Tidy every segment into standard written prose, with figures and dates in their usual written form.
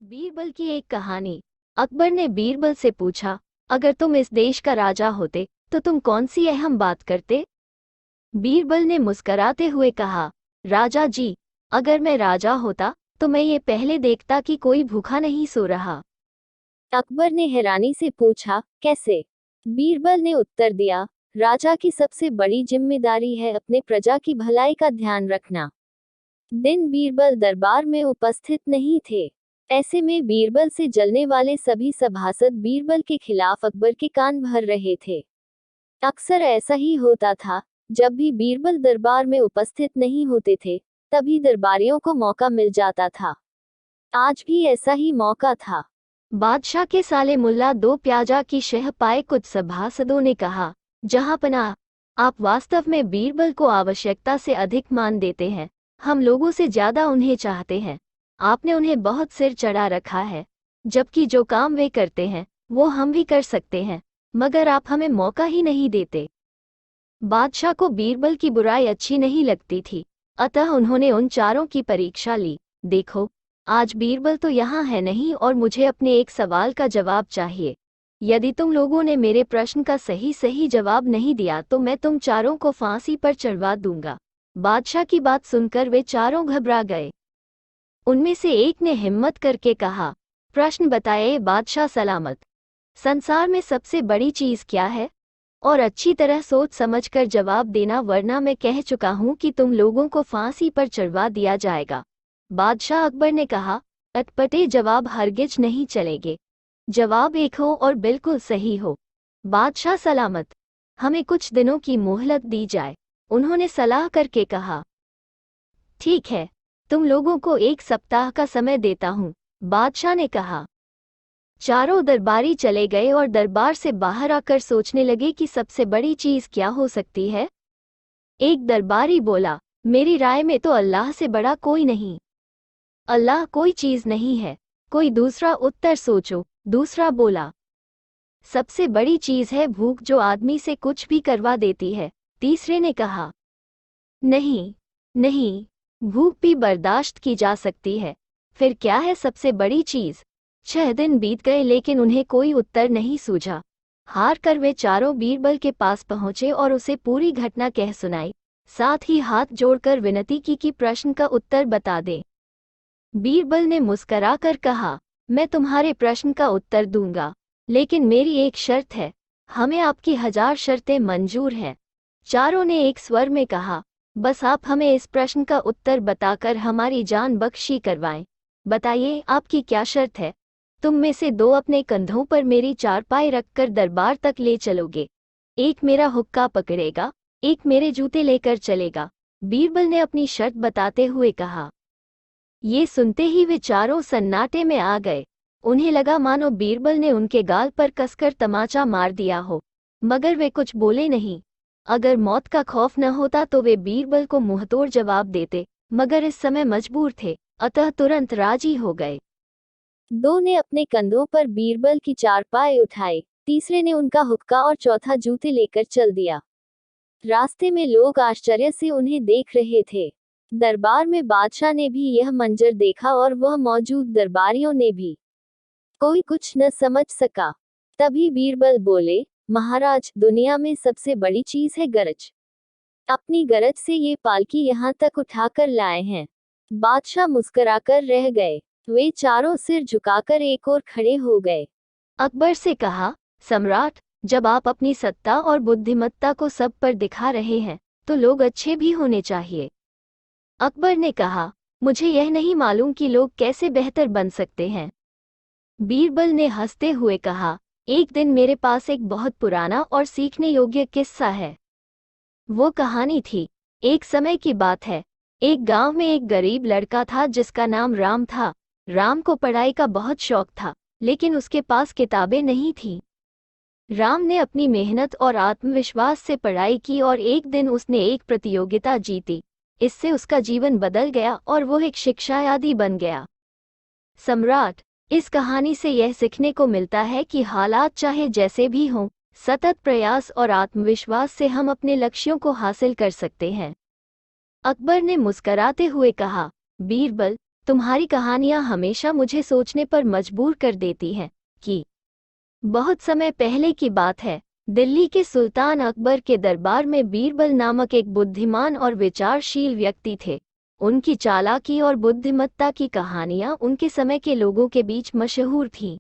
बीरबल की एक कहानी। अकबर ने बीरबल से पूछा, अगर तुम इस देश का राजा होते तो तुम कौन सी अहम बात करते। बीरबल ने मुस्कराते हुए कहा, राजा जी, अगर मैं राजा होता तो मैं ये पहले देखता कि कोई भूखा नहीं सो रहा। अकबर ने हैरानी से पूछा, कैसे? बीरबल ने उत्तर दिया, राजा की सबसे बड़ी जिम्मेदारी है अपने प्रजा की भलाई का ध्यान रखना। दिन बीरबल दरबार में उपस्थित नहीं थे। ऐसे में बीरबल से जलने वाले सभी सभासद बीरबल के खिलाफ अकबर के कान भर रहे थे। अक्सर ऐसा ही होता था, जब भी बीरबल दरबार में उपस्थित नहीं होते थे, तभी दरबारियों को मौका मिल जाता था। आज भी ऐसा ही मौका था। बादशाह के साले मुल्ला दो प्याजा की शह पाए कुछ सभासदों ने कहा, जहांपनाह, आप वास्तव में बीरबल को आवश्यकता से अधिक मान देते हैं। हम लोगों से ज्यादा उन्हें चाहते हैं। आपने उन्हें बहुत सिर चढ़ा रखा है, जबकि जो काम वे करते हैं वो हम भी कर सकते हैं, मगर आप हमें मौका ही नहीं देते। बादशाह को बीरबल की बुराई अच्छी नहीं लगती थी, अतः उन्होंने उन चारों की परीक्षा ली। देखो, आज बीरबल तो यहाँ है नहीं और मुझे अपने एक सवाल का जवाब चाहिए। यदि तुम लोगों ने मेरे प्रश्न का सही सही जवाब नहीं दिया तो मैं तुम चारों को फांसी पर चढ़वा दूंगा। बादशाह की बात सुनकर वे चारों घबरा गए। उनमें से एक ने हिम्मत करके कहा, प्रश्न बताए बादशाह सलामत। संसार में सबसे बड़ी चीज क्या है? और अच्छी तरह सोच समझकर जवाब देना, वरना मैं कह चुका हूं कि तुम लोगों को फांसी पर चढ़वा दिया जाएगा। बादशाह अकबर ने कहा, अटपटे जवाब हरगिज नहीं चलेंगे। जवाब एक हो और बिल्कुल सही हो। बादशाह सलामत, हमें कुछ दिनों की मोहलत दी जाए, उन्होंने सलाह करके कहा। ठीक है, तुम लोगों को एक सप्ताह का समय देता हूं, बादशाह ने कहा। चारों दरबारी चले गए और दरबार से बाहर आकर सोचने लगे कि सबसे बड़ी चीज क्या हो सकती है। एक दरबारी बोला, मेरी राय में तो अल्लाह से बड़ा कोई नहीं। अल्लाह कोई चीज नहीं है। कोई दूसरा उत्तर सोचो, दूसरा बोला। सबसे बड़ी चीज है भूख, जो आदमी से कुछ भी करवा देती है। तीसरे ने कहा, नहीं नहीं, भूख भी बर्दाश्त की जा सकती है। फिर क्या है सबसे बड़ी चीज? 6 दिन बीत गए लेकिन उन्हें कोई उत्तर नहीं सूझा। हार कर वे चारों बीरबल के पास पहुंचे और उसे पूरी घटना कह सुनाई, साथ ही हाथ जोड़कर विनती की कि प्रश्न का उत्तर बता दे। बीरबल ने मुस्कराकर कहा, मैं तुम्हारे प्रश्न का उत्तर दूंगा, लेकिन मेरी एक शर्त है। हमें आपकी 1000 शर्तें मंजूर हैं। चारों ने एक स्वर में कहा, बस आप हमें इस प्रश्न का उत्तर बताकर हमारी जान बख्शी करवाएं। बताइए, आपकी क्या शर्त है? तुम में से 2 अपने कंधों पर मेरी चारपाई रखकर दरबार तक ले चलोगे। एक मेरा हुक्का पकड़ेगा, एक मेरे जूते लेकर चलेगा। बीरबल ने अपनी शर्त बताते हुए कहा। ये सुनते ही वे चारों सन्नाटे में आ गए। उन्हें लगा मानो बीरबल ने उनके गाल पर कसकर तमाचा मार दिया हो, मगर वे कुछ बोले नहीं। अगर मौत का खौफ न होता तो वे बीरबल को मुंहतोड़ जवाब देते, मगर इस समय मजबूर थे, अतः तुरंत राजी हो गए। 2 ने अपने कंधों पर बीरबल की चारपाई उठाई, तीसरे ने उनका हुक्का और चौथा जूते लेकर चल दिया। रास्ते में लोग आश्चर्य से उन्हें देख रहे थे। दरबार में बादशाह ने भी यह मंजर देखा और वह मौजूद दरबारियों ने भी। कोई कुछ न समझ सका। तभी बीरबल बोले, महाराज, दुनिया में सबसे बड़ी चीज है गरज। अपनी गरज से ये पालकी यहाँ तक उठाकर लाए हैं। बादशाह मुस्कुराकर रह गए। वे चारों सिर झुकाकर एक ओर खड़े हो गए। अकबर से कहा, सम्राट, जब आप अपनी सत्ता और बुद्धिमत्ता को सब पर दिखा रहे हैं तो लोग अच्छे भी होने चाहिए। अकबर ने कहा, मुझे यह नहीं मालूम कि लोग कैसे बेहतर बन सकते हैं। बीरबल ने हंसते हुए कहा, एक दिन मेरे पास एक बहुत पुराना और सीखने योग्य किस्सा है। वो कहानी थी, एक समय की बात है। एक गांव में एक गरीब लड़का था जिसका नाम राम था। राम को पढ़ाई का बहुत शौक था, लेकिन उसके पास किताबें नहीं थीं। राम ने अपनी मेहनत और आत्मविश्वास से पढ़ाई की और एक दिन उसने एक प्रतियोगिता जीती। इससे उसका जीवन बदल गया और वो एक शिक्षायादी बन गया। सम्राट, इस कहानी से यह सीखने को मिलता है कि हालात चाहे जैसे भी हों, सतत प्रयास और आत्मविश्वास से हम अपने लक्ष्यों को हासिल कर सकते हैं। अकबर ने मुस्कराते हुए कहा, बीरबल, तुम्हारी कहानियां हमेशा मुझे सोचने पर मजबूर कर देती हैं कि बहुत समय पहले की बात है, दिल्ली के सुल्तान अकबर के दरबार में बीरबल नामक एक बुद्धिमान और विचारशील व्यक्ति थे। उनकी चालाकी और बुद्धिमत्ता की कहानियां उनके समय के लोगों के बीच मशहूर थीं।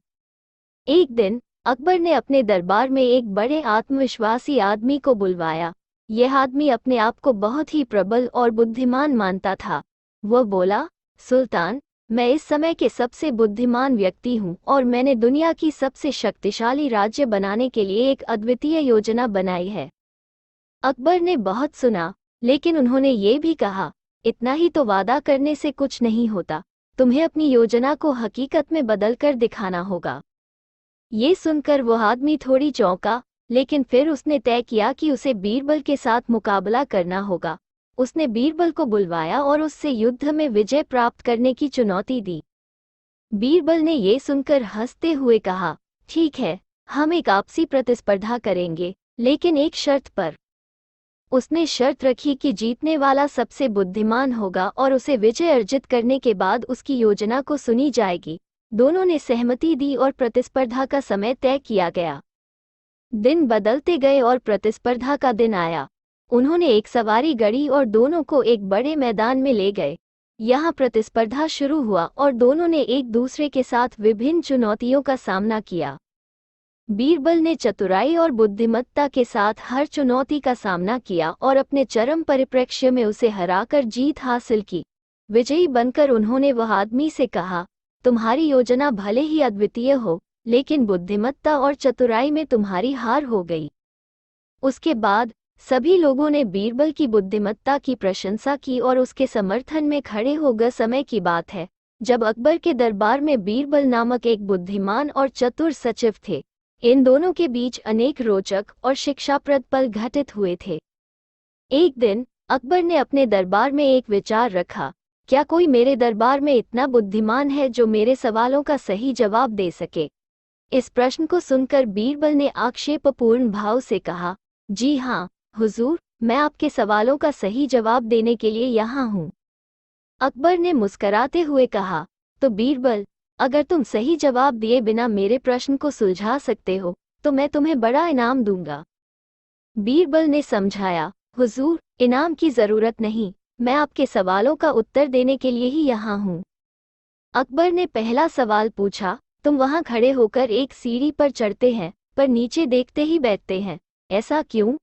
एक दिन अकबर ने अपने दरबार में एक बड़े आत्मविश्वासी आदमी को बुलवाया। यह आदमी अपने आप को बहुत ही प्रबल और बुद्धिमान मानता था। वह बोला, सुल्तान, मैं इस समय के सबसे बुद्धिमान व्यक्ति हूँ और मैंने दुनिया की सबसे शक्तिशाली राज्य बनाने के लिए एक अद्वितीय योजना बनाई है। अकबर ने बहुत सुना, लेकिन उन्होंने ये भी कहा, इतना ही तो वादा करने से कुछ नहीं होता, तुम्हें अपनी योजना को हकीकत में बदल कर दिखाना होगा। ये सुनकर वह आदमी थोड़ी चौंका, लेकिन फिर उसने तय किया कि उसे बीरबल के साथ मुकाबला करना होगा। उसने बीरबल को बुलवाया और उससे युद्ध में विजय प्राप्त करने की चुनौती दी। बीरबल ने ये सुनकर हंसते हुए कहा, ठीक है, हम एक आपसी प्रतिस्पर्धा करेंगे, लेकिन एक शर्त पर। उसने शर्त रखी कि जीतने वाला सबसे बुद्धिमान होगा और उसे विजय अर्जित करने के बाद उसकी योजना को सुनी जाएगी। दोनों ने सहमति दी और प्रतिस्पर्धा का समय तय किया गया। दिन बदलते गए और प्रतिस्पर्धा का दिन आया। उन्होंने एक सवारी गढ़ी और दोनों को एक बड़े मैदान में ले गए। यहाँ प्रतिस्पर्धा शुरू हुआ और दोनों ने एक दूसरे के साथ विभिन्न चुनौतियों का सामना किया। बीरबल ने चतुराई और बुद्धिमत्ता के साथ हर चुनौती का सामना किया और अपने चरम परिप्रेक्ष्य में उसे हराकर जीत हासिल की। विजयी बनकर उन्होंने वह आदमी से कहा, तुम्हारी योजना भले ही अद्वितीय हो, लेकिन बुद्धिमत्ता और चतुराई में तुम्हारी हार हो गई। उसके बाद सभी लोगों ने बीरबल की बुद्धिमत्ता की प्रशंसा की और उसके समर्थन में खड़े हो गए। समय की बात है जब अकबर के दरबार में बीरबल नामक एक बुद्धिमान और चतुर सचिव थे। इन दोनों के बीच अनेक रोचक और शिक्षाप्रद पल घटित हुए थे। एक दिन अकबर ने अपने दरबार में एक विचार रखा, क्या कोई मेरे दरबार में इतना बुद्धिमान है जो मेरे सवालों का सही जवाब दे सके? इस प्रश्न को सुनकर बीरबल ने आक्षेपपूर्ण भाव से कहा, जी हाँ हुजूर, मैं आपके सवालों का सही जवाब देने के लिए यहाँ हूँ। अकबर ने मुस्कराते हुए कहा, तो बीरबल, अगर तुम सही जवाब दिए बिना मेरे प्रश्न को सुलझा सकते हो तो मैं तुम्हें बड़ा इनाम दूंगा। बीरबल ने समझाया, हुजूर, इनाम की जरूरत नहीं, मैं आपके सवालों का उत्तर देने के लिए ही यहाँ हूँ। अकबर ने पहला सवाल पूछा, तुम वहाँ खड़े होकर एक सीढ़ी पर चढ़ते हैं पर नीचे देखते ही बैठते हैं, ऐसा क्यों?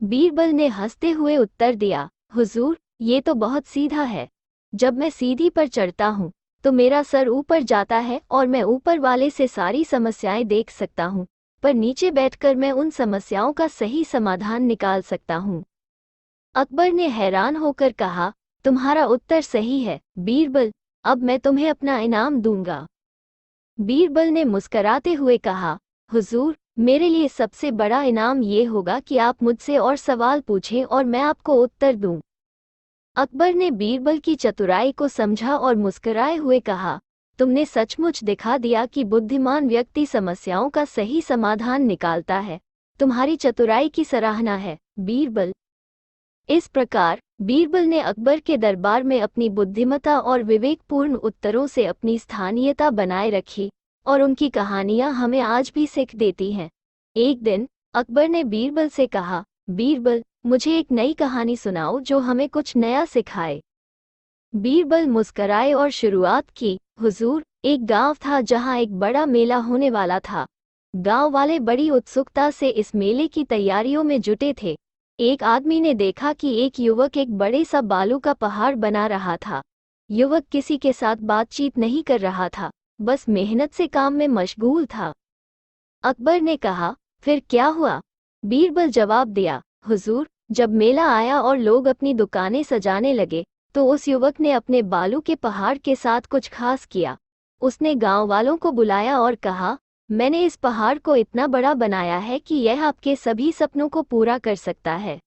बीरबल ने हंसते हुए उत्तर दिया, हुजूर, ये तो बहुत सीधा है। जब मैं सीढ़ी पर चढ़ता हूँ तो मेरा सर ऊपर जाता है और मैं ऊपर वाले से सारी समस्याएं देख सकता हूँ, पर नीचे बैठकर मैं उन समस्याओं का सही समाधान निकाल सकता हूँ। अकबर ने हैरान होकर कहा, तुम्हारा उत्तर सही है बीरबल, अब मैं तुम्हें अपना इनाम दूंगा। बीरबल ने मुस्कराते हुए कहा, हुजूर, मेरे लिए सबसे बड़ा इनाम ये होगा कि आप मुझसे और सवाल पूछें और मैं आपको उत्तर दूं। अकबर ने बीरबल की चतुराई को समझा और मुस्कराए हुए कहा, तुमने सचमुच दिखा दिया कि बुद्धिमान व्यक्ति समस्याओं का सही समाधान निकालता है। तुम्हारी चतुराई की सराहना है बीरबल। इस प्रकार बीरबल ने अकबर के दरबार में अपनी बुद्धिमत्ता और विवेकपूर्ण उत्तरों से अपनी स्थानीयता बनाए रखी और उनकी कहानियां हमें आज भी सीख देती हैं। एक दिन अकबर ने बीरबल से कहा, बीरबल, मुझे एक नई कहानी सुनाओ जो हमें कुछ नया सिखाए। बीरबल मुस्कराए और शुरुआत की, हुजूर, एक गांव था जहां एक बड़ा मेला होने वाला था। गांव वाले बड़ी उत्सुकता से इस मेले की तैयारियों में जुटे थे। एक आदमी ने देखा कि एक युवक एक बड़े सा बालू का पहाड़ बना रहा था। युवक किसी के साथ बातचीत नहीं कर रहा था, बस मेहनत से काम में मशगूल था। अकबर ने कहा, फिर क्या हुआ? बीरबल जवाब दिया, हुजूर, जब मेला आया और लोग अपनी दुकानें सजाने लगे तो उस युवक ने अपने बालू के पहाड़ के साथ कुछ खास किया। उसने गांव वालों को बुलाया और कहा, मैंने इस पहाड़ को इतना बड़ा बनाया है कि यह आपके सभी सपनों को पूरा कर सकता है।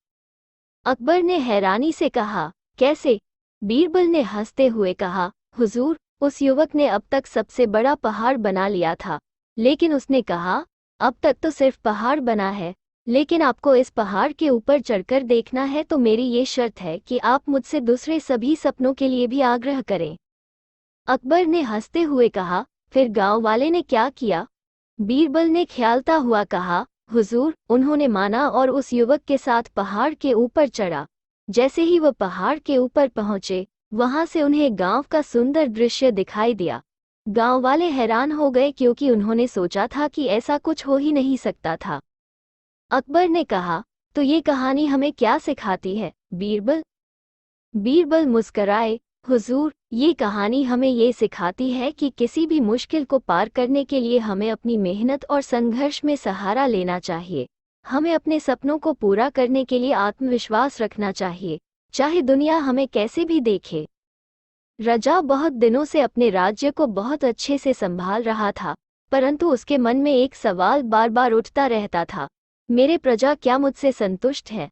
अकबर ने हैरानी से कहा, कैसे? बीरबल ने हंसते हुए कहा, हुजूर, उस युवक ने अब तक सबसे बड़ा पहाड़ बना लिया था, लेकिन उसने कहा, अब तक तो सिर्फ पहाड़ बना है, लेकिन आपको इस पहाड़ के ऊपर चढ़कर देखना है तो मेरी ये शर्त है कि आप मुझसे दूसरे सभी सपनों के लिए भी आग्रह करें। अकबर ने हंसते हुए कहा, फिर गांव वाले ने क्या किया? बीरबल ने ख्यालता हुआ कहा, हुजूर, उन्होंने माना और उस युवक के साथ पहाड़ के ऊपर चढ़ा। जैसे ही वह पहाड़ के ऊपर पहुंचे, वहां से उन्हें गांव का सुंदर दृश्य दिखाई दिया। गांव वाले हैरान हो गए क्योंकि उन्होंने सोचा था कि ऐसा कुछ हो ही नहीं सकता था। अकबर ने कहा, तो ये कहानी हमें क्या सिखाती है, बीरबल? बीरबल मुस्कराए, हुजूर, ये कहानी हमें ये सिखाती है कि किसी भी मुश्किल को पार करने के लिए हमें अपनी मेहनत और संघर्ष में सहारा लेना चाहिए। हमें अपने सपनों को पूरा करने के लिए आत्मविश्वास रखना चाहिए, चाहे दुनिया हमें कैसे भी देखे। रजा बहुत दिनों से अपने राज्य को बहुत अच्छे से संभाल रहा था, परंतु उसके मन में एक सवाल बार बार उठता रहता था, मेरे प्रजा क्या मुझसे संतुष्ट है?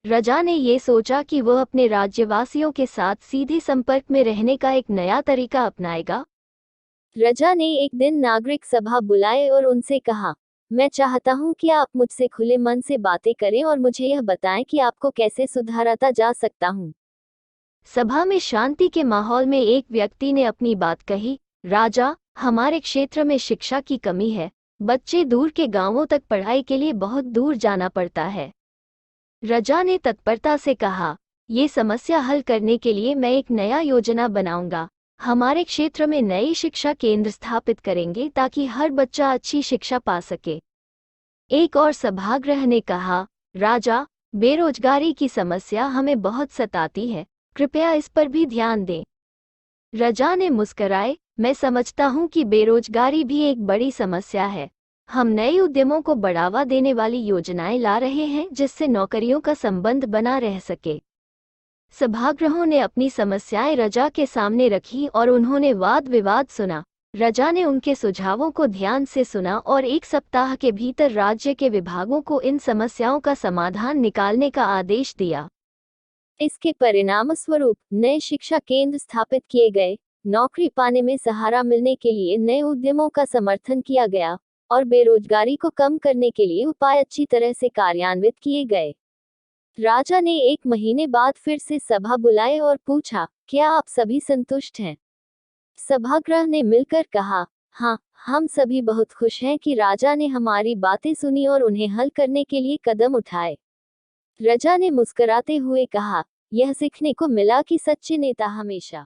रजा ने ये सोचा कि वह अपने राज्यवासियों के साथ सीधे संपर्क में रहने का एक नया तरीका अपनाएगा। रजा ने एक दिन नागरिक सभा बुलाए और उनसे कहा, मैं चाहता हूं कि आप मुझसे खुले मन से बातें करें और मुझे यह बताएं कि आपको कैसे सुधारता जा सकता हूं। सभा में शांति के माहौल में एक व्यक्ति ने अपनी बात कही, राजा, हमारे क्षेत्र में शिक्षा की कमी है। बच्चे दूर के गांवों तक पढ़ाई के लिए बहुत दूर जाना पड़ता है। रजा ने तत्परता से कहा, ये समस्या हल करने के लिए मैं एक नया योजना बनाऊंगा। हमारे क्षेत्र में नई शिक्षा केंद्र स्थापित करेंगे ताकि हर बच्चा अच्छी शिक्षा पा सके। एक और सभागृह ने कहा, राजा, बेरोजगारी की समस्या हमें बहुत सताती है, कृपया इस पर भी ध्यान दें। रजा ने मुस्कराए, मैं समझता हूं कि बेरोजगारी भी एक बड़ी समस्या है। हम नए उद्यमों को बढ़ावा देने वाली योजनाएं ला रहे हैं जिससे नौकरियों का संबंध बना रह सके। सभागृहों ने अपनी समस्याएं रजा के सामने रखी और उन्होंने वाद विवाद सुना। रजा ने उनके सुझावों को ध्यान से सुना और 1 सप्ताह के भीतर राज्य के विभागों को इन समस्याओं का समाधान निकालने का आदेश दिया। इसके परिणामस्वरूप नए शिक्षा केंद्र स्थापित किए गए, नौकरी पाने में सहारा मिलने के लिए नए उद्यमों का समर्थन किया गया और बेरोजगारी को कम करने के लिए उपाय अच्छी तरह से कार्यान्वित किए गए। राजा ने 1 महीने बाद फिर से सभा बुलाए और पूछा, क्या आप सभी संतुष्ट हैं? सभागृह ने मिलकर कहा, हाँ, हम सभी बहुत खुश हैं कि राजा ने हमारी बातें सुनी और उन्हें हल करने के लिए कदम उठाए। रजा ने मुस्कुराते हुए कहा, यह सीखने को मिला कि सच्चे नेता हमेशा